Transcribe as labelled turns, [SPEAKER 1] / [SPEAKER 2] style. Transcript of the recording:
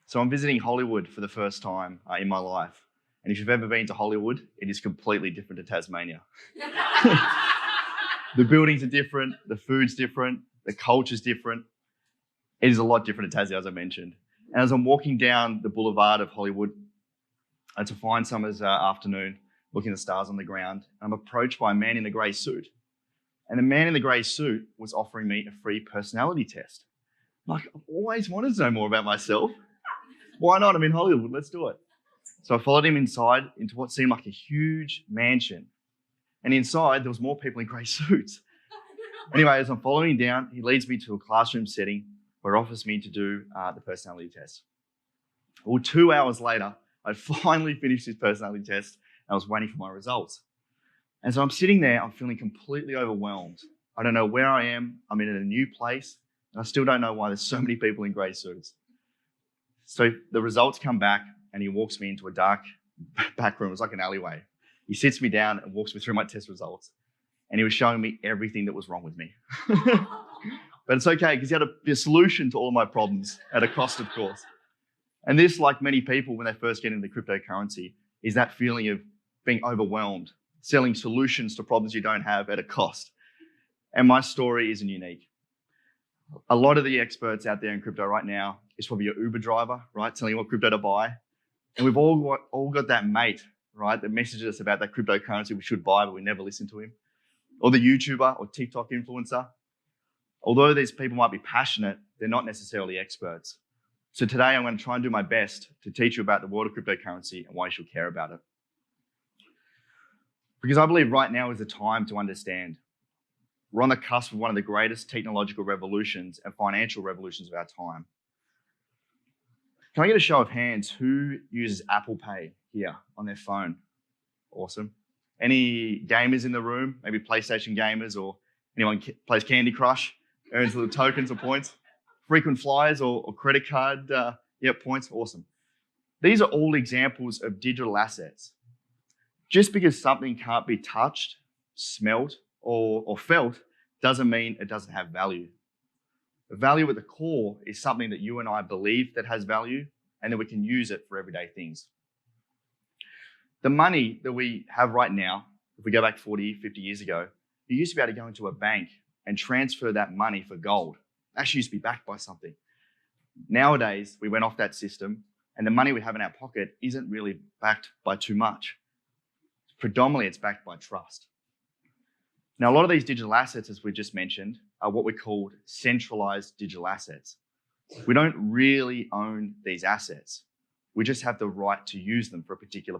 [SPEAKER 1] So I'm visiting Hollywood for the first time in my life. And if you've ever been to Hollywood, it is completely different to Tasmania. The buildings are different, the food's different, the culture's different. It is a lot different to Tassie, as I mentioned. And as I'm walking down the boulevard of Hollywood, it's a fine summer's afternoon, looking at the stars on the ground, I'm approached by a man in a grey suit. And the man in the grey suit was offering me a free personality test. Like, I've always wanted to know more about myself. Why not? I'm in Hollywood, let's do it. So I followed him inside into what seemed like a huge mansion. And inside, there was more people in grey suits. Anyway, as I'm following him down, he leads me to a classroom setting where he offers me to do the personality test. Well, 2 hours later, I'd finally finished his personality test and I was waiting for my results. And so I'm sitting there, I'm feeling completely overwhelmed. I don't know where I am, I'm in a new place, and I still don't know why there's so many people in grey suits. So the results come back and he walks me into a dark back room. It was like an alleyway. He sits me down and walks me through my test results. And he was showing me everything that was wrong with me. But it's okay, because he had a solution to all my problems at a cost, of course. And this, like many people when they first get into cryptocurrency, is that feeling of being overwhelmed, selling solutions to problems you don't have at a cost. And my story isn't unique. A lot of the experts out there in crypto right now is probably your Uber driver, right, telling you what crypto to buy. And we've all got that mate, right, that messages us about that cryptocurrency we should buy, but we never listen to him. Or the YouTuber or TikTok influencer. Although these people might be passionate, they're not necessarily experts. So today I'm going to try and do my best to teach you about the world of cryptocurrency and why you should care about it. Because I believe right now is the time to understand. We're on the cusp of one of the greatest technological revolutions and financial revolutions of our time. Can I get a show of hands who uses Apple Pay here on their phone? Awesome. Any gamers in the room? Maybe PlayStation gamers, or anyone plays Candy Crush, earns little tokens or points? Frequent flyers or credit card points? Awesome. These are all examples of digital assets. Just because something can't be touched, smelt, or felt doesn't mean it doesn't have value. The value at the core is something that you and I believe that has value and that we can use it for everyday things. The money that we have right now, if we go back 40, 50 years ago, you used to be able to go into a bank and transfer that money for gold. It actually used to be backed by something. Nowadays, we went off that system and the money we have in our pocket isn't really backed by too much. Predominantly, it's backed by trust. Now, a lot of these digital assets, as we just mentioned, are what we call centralized digital assets. We don't really own these assets. We just have the right to use them for a particular